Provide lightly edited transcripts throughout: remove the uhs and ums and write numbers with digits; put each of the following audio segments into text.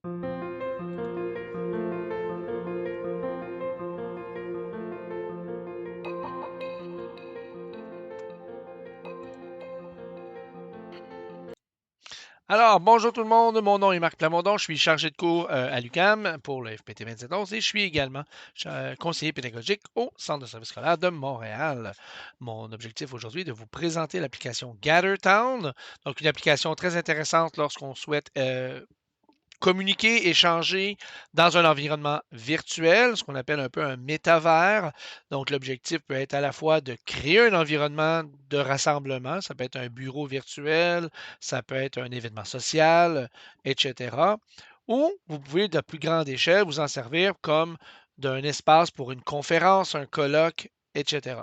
Alors, bonjour tout le monde, mon nom est Marc Plamondon, je suis chargé de cours à l'UQAM pour le FPT 2711 et je suis également conseiller pédagogique au Centre de service scolaire de Montréal. Mon objectif aujourd'hui est de vous présenter l'application GatherTown, donc une application très intéressante lorsqu'on souhaite communiquer, échanger dans un environnement virtuel, ce qu'on appelle un peu un métavers. Donc, l'objectif peut être à la fois de créer un environnement de rassemblement, ça peut être un bureau virtuel, ça peut être un événement social, etc. Ou vous pouvez, de plus grande échelle, vous en servir comme d'un espace pour une conférence, un colloque, etc.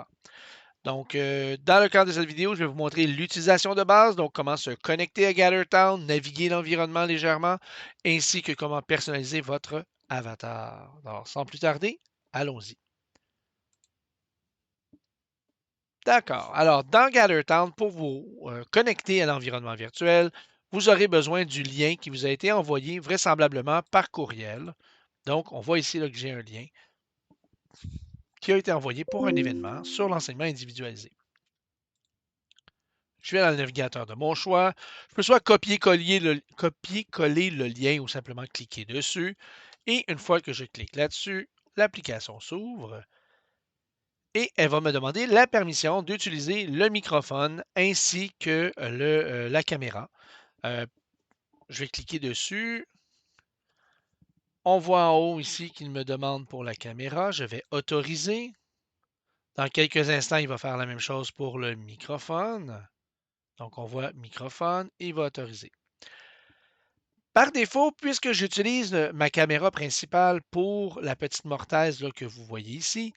Donc, dans le cadre de cette vidéo, je vais vous montrer l'utilisation de base, donc comment se connecter à GatherTown, naviguer l'environnement légèrement, ainsi que comment personnaliser votre avatar. Alors, sans plus tarder, allons-y. D'accord. Alors, dans GatherTown, pour vous connecter à l'environnement virtuel, vous aurez besoin du lien qui vous a été envoyé vraisemblablement par courriel. Donc, on voit ici là, que j'ai un lien qui a été envoyé pour un événement sur l'enseignement individualisé. Je vais dans le navigateur de mon choix. Je peux soit copier-coller le lien ou simplement cliquer dessus. Et une fois que je clique là-dessus, l'application s'ouvre et elle va me demander la permission d'utiliser le microphone ainsi que la caméra. Euh, je vais cliquer dessus. On voit en haut ici qu'il me demande pour la caméra. Je vais autoriser. Dans quelques instants, il va faire la même chose pour le microphone. Donc, on voit microphone et il va autoriser. Par défaut, puisque j'utilise ma caméra principale pour la petite mortaise là, que vous voyez ici,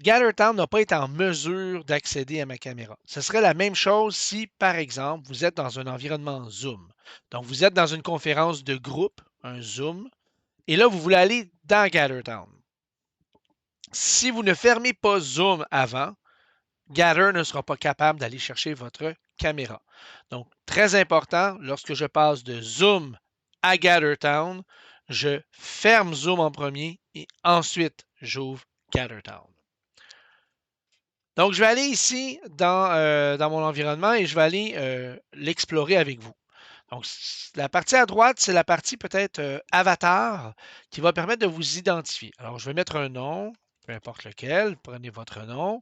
GatherTown n'a pas été en mesure d'accéder à ma caméra. Ce serait la même chose si, par exemple, vous êtes dans un environnement Zoom. Donc, vous êtes dans une conférence de groupe, un Zoom, et là, vous voulez aller dans GatherTown. Si vous ne fermez pas Zoom avant, Gather ne sera pas capable d'aller chercher votre caméra. Donc, très important, lorsque je passe de Zoom à GatherTown, je ferme Zoom en premier et ensuite j'ouvre GatherTown. Donc, je vais aller ici dans mon environnement et je vais aller l'explorer avec vous. Donc, la partie à droite, c'est la partie peut-être avatar qui va permettre de vous identifier. Alors, je vais mettre un nom, peu importe lequel, prenez votre nom.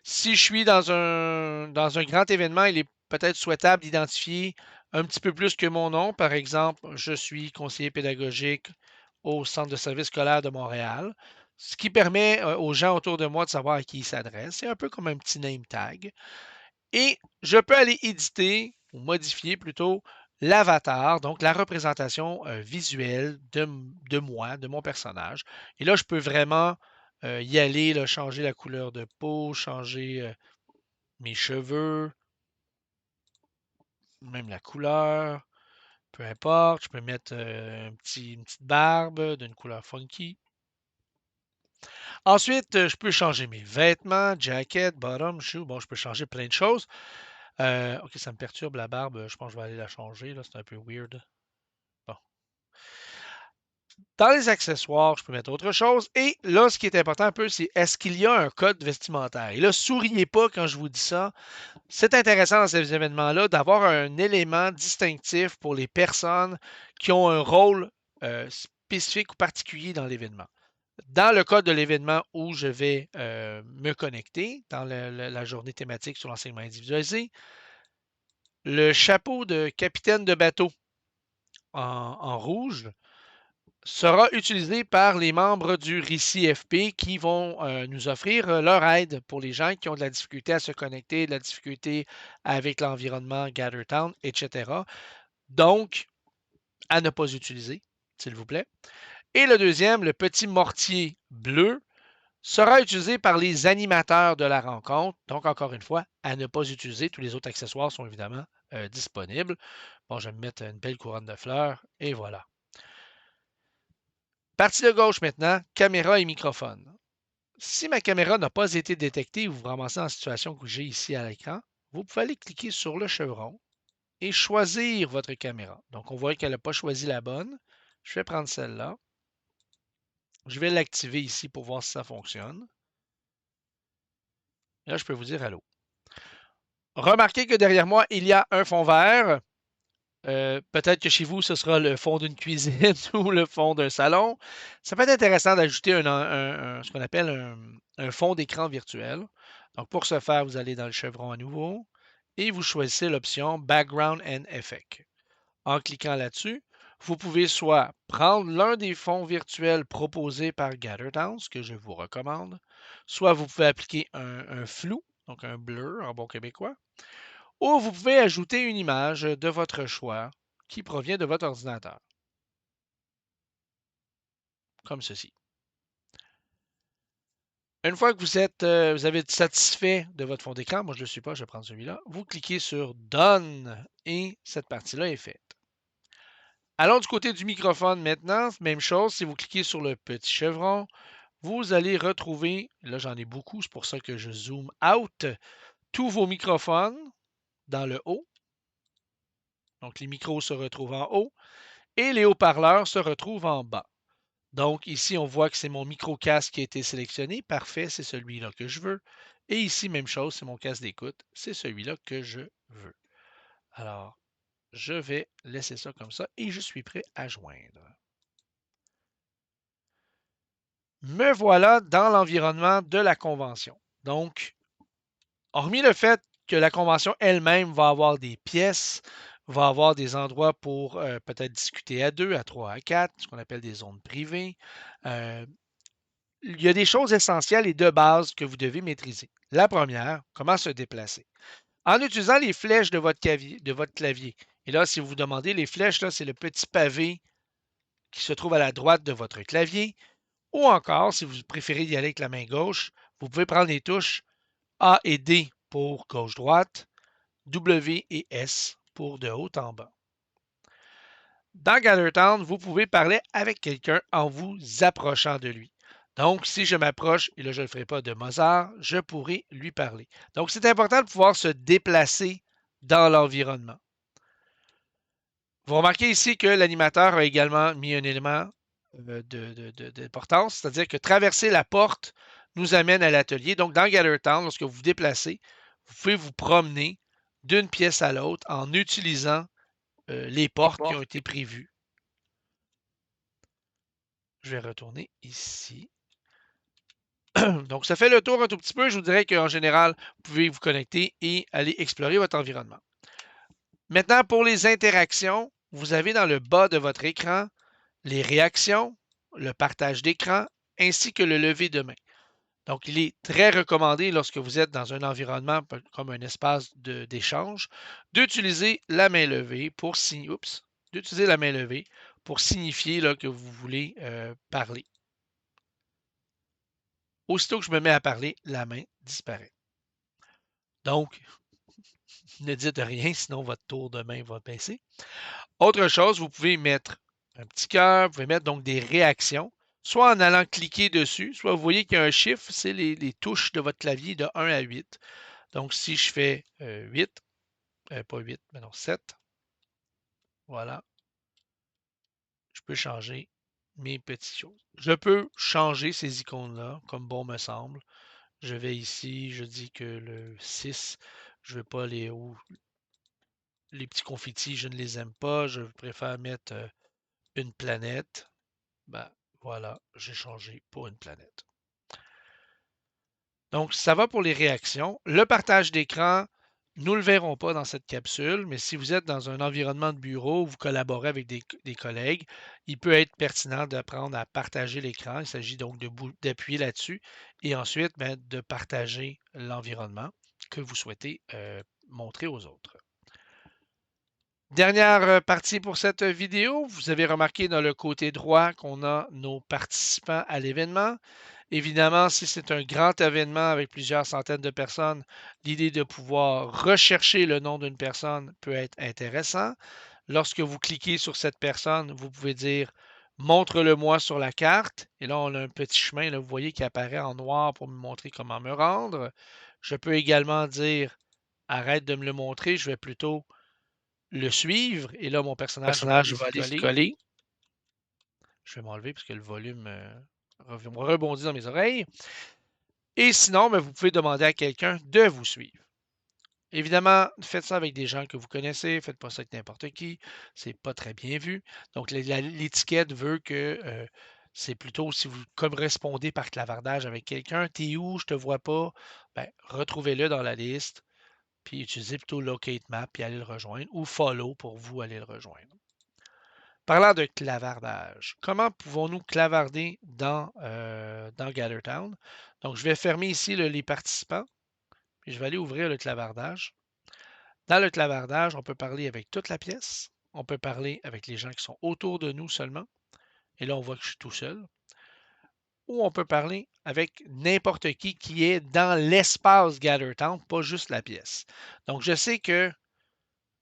Si je suis dans un grand événement, il est peut-être souhaitable d'identifier un petit peu plus que mon nom. Par exemple, je suis conseiller pédagogique au Centre de service scolaire de Montréal, ce qui permet aux gens autour de moi de savoir à qui ils s'adressent. C'est un peu comme un petit name tag. Et je peux aller éditer ou modifier plutôt l'avatar, donc la représentation visuelle de moi, de mon personnage. Et là, je peux vraiment y aller, là, changer la couleur de peau, changer mes cheveux, même la couleur, peu importe. Je peux mettre une petite barbe d'une couleur funky. Ensuite, je peux changer mes vêtements, jacket, bottom, shoe. Bon, je peux changer plein de choses. OK, ça me perturbe la barbe. Je pense que je vais aller la changer. Là, c'est un peu weird. Bon. Dans les accessoires, je peux mettre autre chose. Et là, ce qui est important un peu, c'est est-ce qu'il y a un code vestimentaire? Et là, souriez pas quand je vous dis ça. C'est intéressant dans ces événements-là d'avoir un élément distinctif pour les personnes qui ont un rôle spécifique ou particulier dans l'événement. Dans le cas de l'événement où je vais me connecter, dans la journée thématique sur l'enseignement individualisé, le chapeau de capitaine de bateau en rouge sera utilisé par les membres du RICI FP qui vont nous offrir leur aide pour les gens qui ont de la difficulté à se connecter, de la difficulté avec l'environnement GatherTown, etc. Donc, à ne pas utiliser, s'il vous plaît. Et le deuxième, le petit mortier bleu, sera utilisé par les animateurs de la rencontre. Donc, encore une fois, à ne pas utiliser. Tous les autres accessoires sont évidemment disponibles. Bon, je vais me mettre une belle couronne de fleurs et voilà. Partie de gauche maintenant, caméra et microphone. Si ma caméra n'a pas été détectée ou vous vous ramassez en situation que j'ai ici à l'écran, vous pouvez aller cliquer sur le chevron et choisir votre caméra. Donc, on voit qu'elle n'a pas choisi la bonne. Je vais prendre celle-là. Je vais l'activer ici pour voir si ça fonctionne. Et là, je peux vous dire allô. Remarquez que derrière moi, il y a un fond vert. Peut-être que chez vous, ce sera le fond d'une cuisine ou le fond d'un salon. Ça peut être intéressant d'ajouter ce qu'on appelle un fond d'écran virtuel. Donc, pour ce faire, vous allez dans le chevron à nouveau et vous choisissez l'option Background and Effect. En cliquant là-dessus, vous pouvez soit prendre l'un des fonds virtuels proposés par GatherTown, ce que je vous recommande, soit vous pouvez appliquer un flou, donc un blur en bon québécois, ou vous pouvez ajouter une image de votre choix qui provient de votre ordinateur, comme ceci. Une fois que vous avez été satisfait de votre fond d'écran, moi je ne le suis pas, je vais prendre celui-là, vous cliquez sur Done et cette partie-là est faite. Allons du côté du microphone maintenant, même chose, si vous cliquez sur le petit chevron, vous allez retrouver, là j'en ai beaucoup, c'est pour ça que je zoome out, tous vos microphones dans le haut. Donc les micros se retrouvent en haut et les haut-parleurs se retrouvent en bas. Donc ici, on voit que c'est mon micro-casque qui a été sélectionné. Parfait, c'est celui-là que je veux. Et ici, même chose, c'est mon casque d'écoute. C'est celui-là que je veux. Alors, je vais laisser ça comme ça et je suis prêt à joindre. Me voilà dans l'environnement de la convention. Donc, hormis le fait que la convention elle-même va avoir des pièces, va avoir des endroits pour peut-être discuter à 2, à 3, à 4, ce qu'on appelle des zones privées. Il y a des choses essentielles et de base que vous devez maîtriser. La première, comment se déplacer. En utilisant les flèches de votre clavier. Et là, si vous vous demandez, les flèches, là, c'est le petit pavé qui se trouve à la droite de votre clavier. Ou encore, si vous préférez y aller avec la main gauche, vous pouvez prendre les touches A et D pour gauche-droite, W et S pour de haut en bas. Dans GatherTown, vous pouvez parler avec quelqu'un en vous approchant de lui. Donc, si je m'approche, et là je ne le ferai pas de Mozart, je pourrai lui parler. Donc, c'est important de pouvoir se déplacer dans l'environnement. Vous remarquez ici que l'animateur a également mis un élément d'importance, c'est-à-dire que traverser la porte nous amène à l'atelier. Donc, dans GatherTown, lorsque vous vous déplacez, vous pouvez vous promener d'une pièce à l'autre en utilisant les portes qui ont été prévues. Je vais retourner ici. Donc, ça fait le tour un tout petit peu. Je vous dirais qu'en général, vous pouvez vous connecter et aller explorer votre environnement. Maintenant, pour les interactions, vous avez dans le bas de votre écran les réactions, le partage d'écran, ainsi que le lever de main. Donc, il est très recommandé lorsque vous êtes dans un environnement comme un espace d'échange d'utiliser la main levée pour signifier là, que vous voulez parler. Aussitôt que je me mets à parler, la main disparaît. Donc, ne dites rien, sinon votre tour de main va baisser. Autre chose, vous pouvez mettre un petit cœur, vous pouvez mettre donc des réactions, soit en allant cliquer dessus, soit vous voyez qu'il y a un chiffre, c'est les touches de votre clavier de 1 à 8. Donc, si je fais 8, pas 8, mais non, 7, voilà, je peux changer mes petites choses. Je peux changer ces icônes-là, comme bon me semble. Je vais ici, je dis que le 6, je ne veux pas les petits confettis, je ne les aime pas. Je préfère mettre une planète. Ben, voilà, j'ai changé pour une planète. Donc, ça va pour les réactions. Le partage d'écran, nous ne le verrons pas dans cette capsule, mais si vous êtes dans un environnement de bureau où vous collaborez avec des collègues, il peut être pertinent d'apprendre à partager l'écran. Il s'agit donc d'appuyer là-dessus et ensuite de partager l'environnement que vous souhaitez montrer aux autres. Dernière partie pour cette vidéo. Vous avez remarqué dans le côté droit qu'on a nos participants à l'événement. Évidemment, si c'est un grand événement avec plusieurs centaines de personnes, l'idée de pouvoir rechercher le nom d'une personne peut être intéressant. Lorsque vous cliquez sur cette personne, vous pouvez dire montre-le-moi sur la carte. Et là, on a un petit chemin, là, vous voyez, qui apparaît en noir pour me montrer comment me rendre. Je peux également dire arrête de me le montrer, je vais plutôt le suivre. Et là, mon personnage va aller s'y coller. Je vais m'enlever parce que le volume rebondit dans mes oreilles. Et sinon, ben, vous pouvez demander à quelqu'un de vous suivre. Évidemment, faites ça avec des gens que vous connaissez, faites pas ça avec n'importe qui, c'est pas très bien vu. Donc, l'étiquette veut que c'est plutôt si vous correspondez par clavardage avec quelqu'un, t'es où, je te vois pas, ben, retrouvez-le dans la liste, puis utilisez plutôt Locate Map, puis allez le rejoindre, ou Follow pour vous aller le rejoindre. Parlant de clavardage, comment pouvons-nous clavarder dans GatherTown? Donc, je vais fermer ici les participants, puis je vais aller ouvrir le clavardage. Dans le clavardage, on peut parler avec toute la pièce. On peut parler avec les gens qui sont autour de nous seulement. Et là, on voit que je suis tout seul. Ou on peut parler avec n'importe qui est dans l'espace GatherTown, pas juste la pièce. Donc, je sais que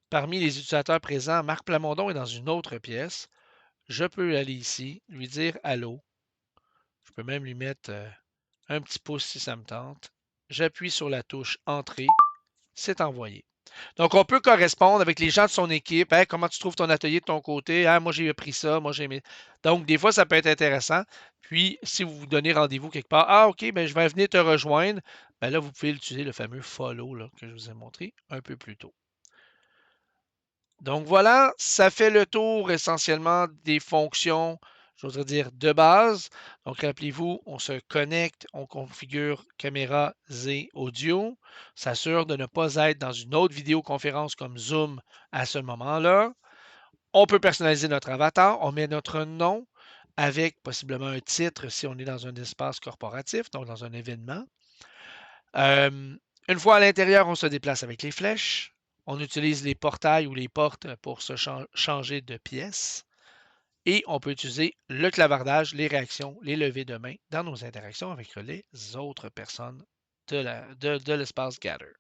parmi les utilisateurs présents, Marc Plamondon est dans une autre pièce. Je peux aller ici, lui dire allô. Je peux même lui mettre un petit pouce si ça me tente. J'appuie sur la touche Entrée. C'est envoyé. Donc, on peut correspondre avec les gens de son équipe. Hey, comment tu trouves ton atelier de ton côté? Ah, moi, j'ai appris ça. Moi, j'ai aimé. Donc, des fois, ça peut être intéressant. Puis, si vous vous donnez rendez-vous quelque part, ah, OK, ben, je vais venir te rejoindre. Ben là, vous pouvez utiliser le fameux follow là, que je vous ai montré un peu plus tôt. Donc, voilà, ça fait le tour essentiellement des fonctions, j'oserais dire, de base. Donc, rappelez-vous, on se connecte, on configure caméra et audio, s'assure de ne pas être dans une autre vidéoconférence comme Zoom à ce moment-là. On peut personnaliser notre avatar, on met notre nom avec possiblement un titre si on est dans un espace corporatif, donc dans un événement. Une fois à l'intérieur, on se déplace avec les flèches. On utilise les portails ou les portes pour se changer de pièce. Et on peut utiliser le clavardage, les réactions, les levées de main dans nos interactions avec les autres personnes de l'espace Gather.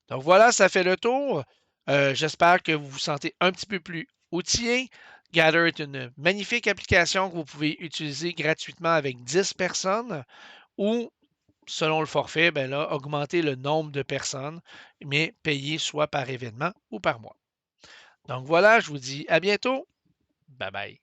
Donc voilà, ça fait le tour. J'espère que vous vous sentez un petit peu plus outillé. Gather est une magnifique application que vous pouvez utiliser gratuitement avec 10 personnes ou selon le forfait, ben là, augmenter le nombre de personnes, mais payer soit par événement ou par mois. Donc voilà, je vous dis à bientôt. Bye bye.